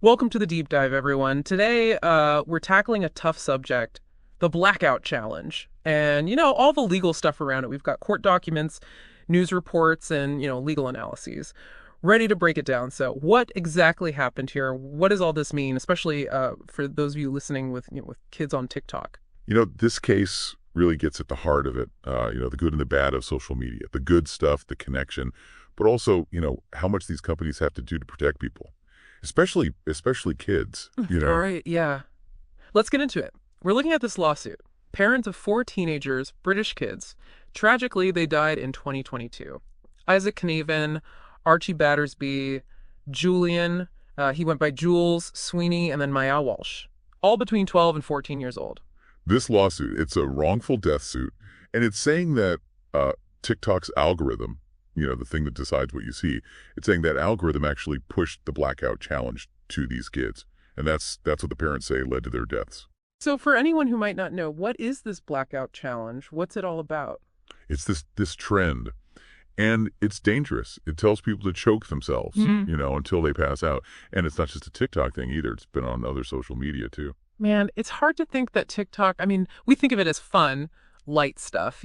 Welcome to the deep dive, everyone. Today, we're tackling a tough subject, the Blackout Challenge. And, all the legal stuff around it. We've got court documents, news reports, and, legal analyses. Ready to break it down. So what exactly happened here? What does all this mean, especially for those of you listening with, with kids on TikTok? This case really gets at the heart of it, the good and the bad of social media, the good stuff, the connection, but also, how much these companies have to do to protect people. Especially kids, All right, yeah. Let's get into it. We're looking at this lawsuit. Parents of 4 teenagers, British kids. Tragically, they died in 2022. Isaac Knaven, Archie Battersby, Julian, he went by Jules, Sweeney, and then Maya Walsh. All between 12 and 14 years old. This lawsuit, it's a wrongful death suit, and it's saying that TikTok's algorithm, the thing that decides what you see, it's saying that algorithm actually pushed the Blackout Challenge to these kids. And that's what the parents say led to their deaths. So for anyone who might not know, what is this Blackout Challenge? What's it all about? It's this trend, and it's dangerous. It tells people to choke themselves, until they pass out. And it's not just a TikTok thing either. It's been on other social media too. Man, it's hard to think that TikTok, we think of it as fun, light stuff,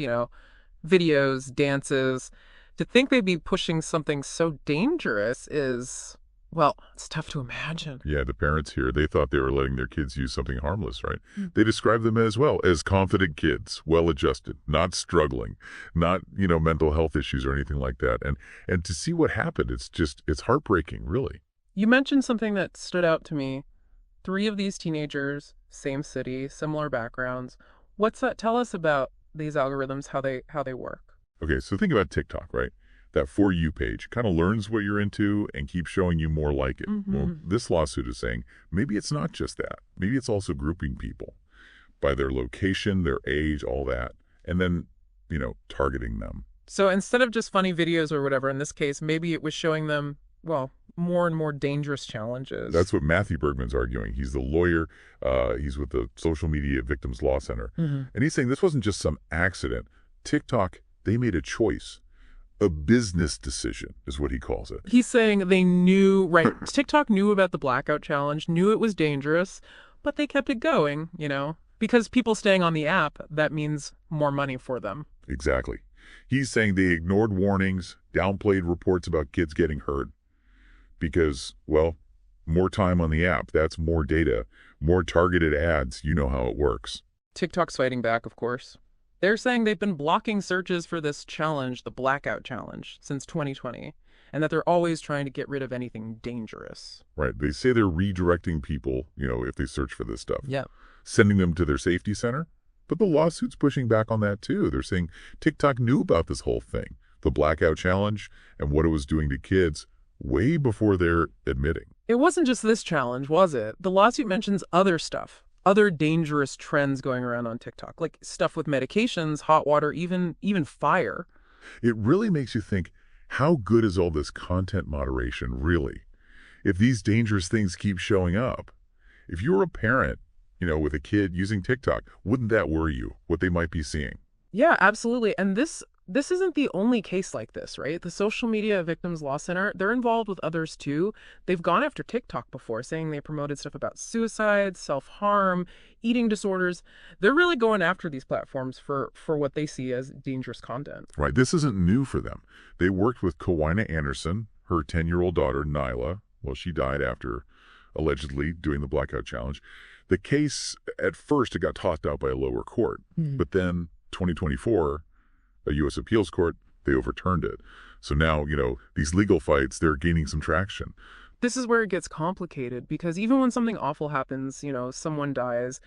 videos, dances. To think they'd be pushing something so dangerous is, well, it's tough to imagine. Yeah, the parents here, they thought they were letting their kids use something harmless, right? They described them as confident kids, well-adjusted, not struggling, not, mental health issues or anything like that. And to see what happened, it's heartbreaking, really. You mentioned something that stood out to me. 3 of these teenagers, same city, similar backgrounds. What's that tell us about these algorithms, how they work? Okay, so think about TikTok, right? That For You page kind of learns what you're into and keeps showing you more like it. Well, this lawsuit is saying maybe it's not just that. Maybe it's also grouping people by their location, their age, all that, and then, targeting them. So instead of just funny videos or whatever, in this case, maybe it was showing them, well, more and more dangerous challenges. That's what Matthew Bergman's arguing. He's the lawyer. He's with the Social Media Victims Law Center. And he's saying this wasn't just some accident. TikTok, they made a choice. A business decision is what he calls it. He's saying they knew, right, TikTok knew about the Blackout Challenge, knew it was dangerous, but they kept it going, because people staying on the app, that means more money for them. Exactly. He's saying they ignored warnings, downplayed reports about kids getting hurt because, well, more time on the app, that's more data, more targeted ads. You know how it works. TikTok's fighting back, of course. They're saying they've been blocking searches for this challenge, the Blackout Challenge, since 2020, and that they're always trying to get rid of anything dangerous. Right. They say they're redirecting people, if they search for this stuff. Yeah. Sending them to their safety center. But the lawsuit's pushing back on that, too. They're saying TikTok knew about this whole thing, the Blackout Challenge, and what it was doing to kids way before they're admitting. It wasn't just this challenge, was it? The lawsuit mentions other stuff. Other dangerous trends going around on TikTok, like stuff with medications, hot water, even fire. It really makes you think, how good is all this content moderation, really? If these dangerous things keep showing up, if you're a parent, with a kid using TikTok, wouldn't that worry you, what they might be seeing? Yeah, absolutely. And this isn't the only case like this, right? The Social Media Victims Law Center, they're involved with others too. They've gone after TikTok before, saying they promoted stuff about suicide, self-harm, eating disorders. They're really going after these platforms for what they see as dangerous content. Right. This isn't new for them. They worked with Kawina Anderson, her 10-year-old daughter, Nyla. Well, she died after allegedly doing the Blackout Challenge. The case, at first, it got tossed out by a lower court. But then 2024, a U.S. appeals court, they overturned it. So now, these legal fights, they're gaining some traction. This is where it gets complicated because even when something awful happens, someone dies,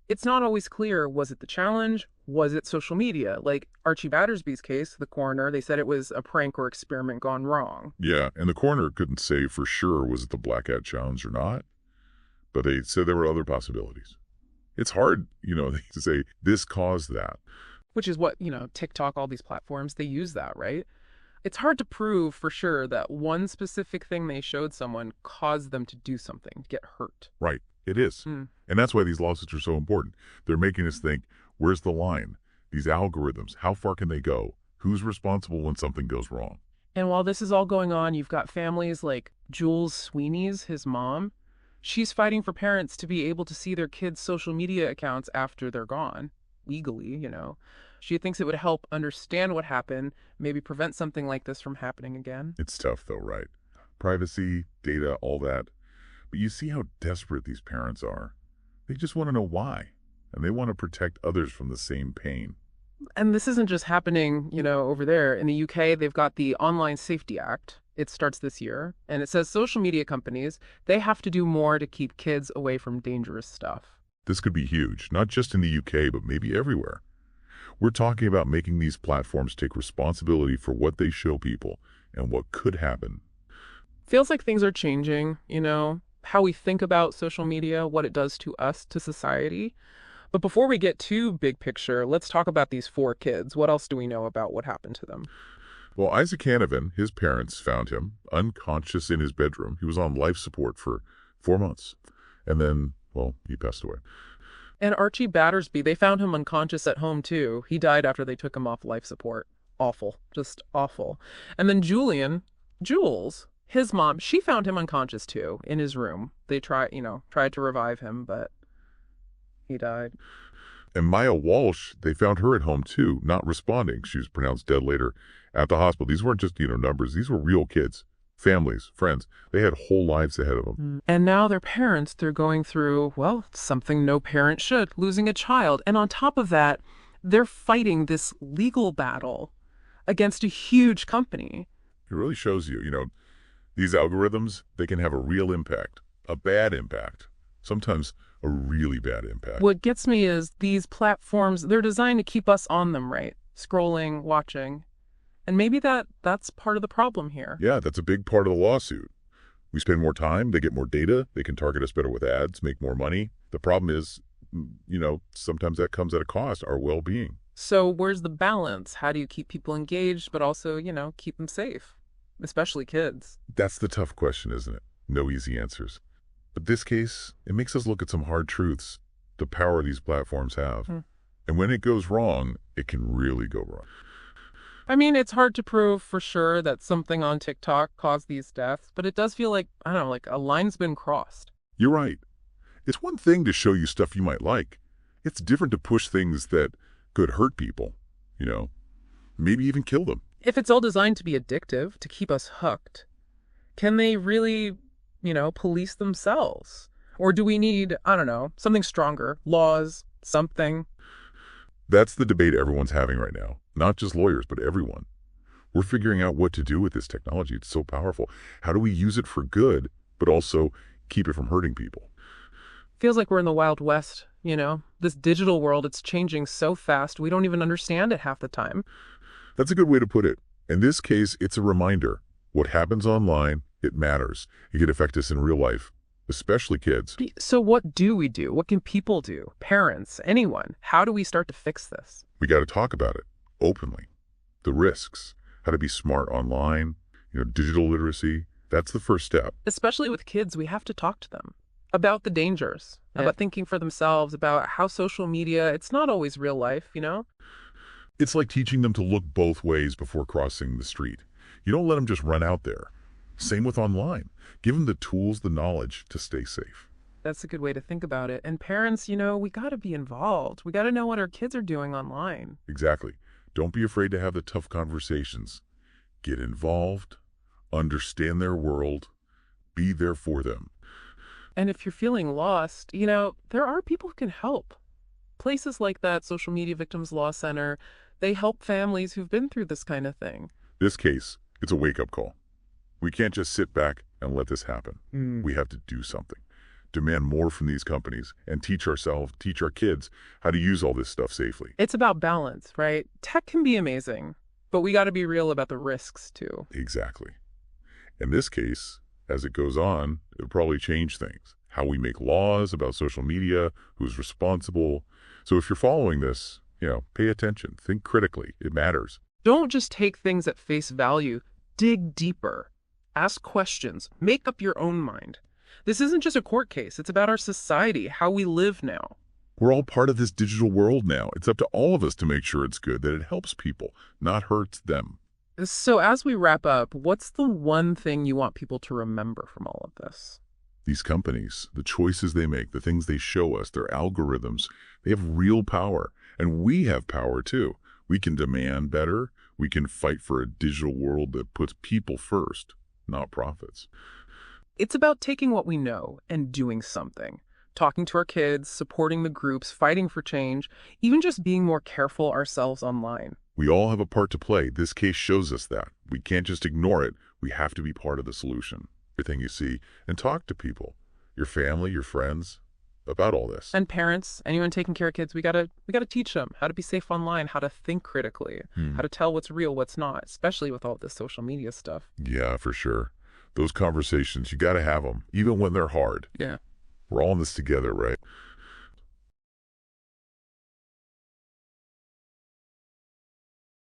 it's not always clear, was it the challenge? Was it social media? Like Archie Battersby's case, the coroner, they said it was a prank or experiment gone wrong. Yeah, and the coroner couldn't say for sure was it the Blackout Challenge or not, but they said there were other possibilities. It's hard, to say this caused that. Which is what, TikTok, all these platforms, they use that, right? It's hard to prove for sure that one specific thing they showed someone caused them to do something, get hurt. Right. It is. And that's why these lawsuits are so important. They're making us think, where's the line? These algorithms, how far can they go? Who's responsible when something goes wrong? And while this is all going on, you've got families like Jules Sweeney's, his mom. She's fighting for parents to be able to see their kids' social media accounts after they're gone, legally. She thinks it would help understand what happened, maybe prevent something like this from happening again. It's tough, though, right? Privacy, data, all that. But you see how desperate these parents are. They just want to know why, and they want to protect others from the same pain. And this isn't just happening, over there. In the UK, they've got the Online Safety Act. It starts this year, and it says social media companies, they have to do more to keep kids away from dangerous stuff. This could be huge, not just in the UK, but maybe everywhere. We're talking about making these platforms take responsibility for what they show people and what could happen. Feels like things are changing, how we think about social media, what it does to us, to society. But before we get too big picture, let's talk about these 4 kids. What else do we know about what happened to them? Well, Isaac Hanavan, his parents found him unconscious in his bedroom. He was on life support for 4 months. And then, well, he passed away. And Archie Battersby, they found him unconscious at home too. He died after they took him off life support. Awful. Just awful. And then Jules, his mom, she found him unconscious too, in his room. They tried to revive him, but he died. And Maya Walsh, they found her at home too, not responding. She was pronounced dead later at the hospital. These weren't just, numbers. These were real kids, families, friends. They had whole lives ahead of them. And now their parents, they're going through, well, something no parent should, losing a child. And on top of that, they're fighting this legal battle against a huge company. It really shows you, these algorithms, they can have a real impact, a bad impact, sometimes a really bad impact. What gets me is these platforms, they're designed to keep us on them, right? Scrolling, watching. And maybe that's part of the problem here. Yeah, that's a big part of the lawsuit. We spend more time, they get more data, they can target us better with ads, make more money. The problem is, sometimes that comes at a cost, our well-being. So where's the balance? How do you keep people engaged, but also, keep them safe, especially kids? That's the tough question, isn't it? No easy answers. But this case, it makes us look at some hard truths, the power these platforms have. And when it goes wrong, it can really go wrong. I mean, it's hard to prove for sure that something on TikTok caused these deaths, but it does feel like, I don't know, like a line's been crossed. You're right. It's one thing to show you stuff you might like. It's different to push things that could hurt people, maybe even kill them. If it's all designed to be addictive, to keep us hooked, can they really police themselves? Or do we need, I don't know, something stronger, laws, something? That's the debate everyone's having right now. Not just lawyers, but everyone. We're figuring out what to do with this technology. It's so powerful. How do we use it for good, but also keep it from hurting people? Feels like we're in the Wild West, This digital world, it's changing so fast, we don't even understand it half the time. That's a good way to put it. In this case, it's a reminder. What happens online, it matters. It can affect us in real life, especially kids. So what do we do? What can people do? Parents, anyone? How do we start to fix this? We got to talk about it openly. The risks, how to be smart online, digital literacy. That's the first step. Especially with kids, we have to talk to them about the dangers, about thinking for themselves, about how social media, it's not always real life, It's like teaching them to look both ways before crossing the street. You don't let them just run out there. Same with online. Give them the tools, the knowledge to stay safe. That's a good way to think about it. And parents, we got to be involved. We got to know what our kids are doing online. Exactly. Don't be afraid to have the tough conversations. Get involved, understand their world, be there for them. And if you're feeling lost, there are people who can help. Places like that Social Media Victims Law Center, they help families who've been through this kind of thing. This case, it's a wake-up call. We can't just sit back and let this happen. We have to do something. Demand more from these companies and teach our kids how to use all this stuff safely. It's about balance, right? Tech can be amazing, but we got to be real about the risks too. Exactly. In this case, as it goes on, it'll probably change things. How we make laws about social media, who's responsible. So if you're following this, pay attention, think critically. It matters. Don't just take things at face value. Dig deeper. Ask questions. Make up your own mind. This isn't just a court case. It's about our society, how we live now. We're all part of this digital world now. It's up to all of us to make sure it's good, that it helps people, not hurts them. So as we wrap up, what's the one thing you want people to remember from all of this? These companies, the choices they make, the things they show us, their algorithms, they have real power. And we have power too. We can demand better. We can fight for a digital world that puts people first, not profits. It's about taking what we know and doing something. Talking to our kids, supporting the groups, fighting for change, even just being more careful ourselves online. We all have a part to play. This case shows us that. We can't just ignore it. We have to be part of the solution. Everything you see, and talk to people, your family, your friends, about all this. And parents, anyone taking care of kids, we gotta teach them how to be safe online, how to think critically, how to tell what's real, what's not, especially with all this social media stuff. Yeah, for sure. Those conversations, you got to have them, even when they're hard. Yeah. We're all in this together, right?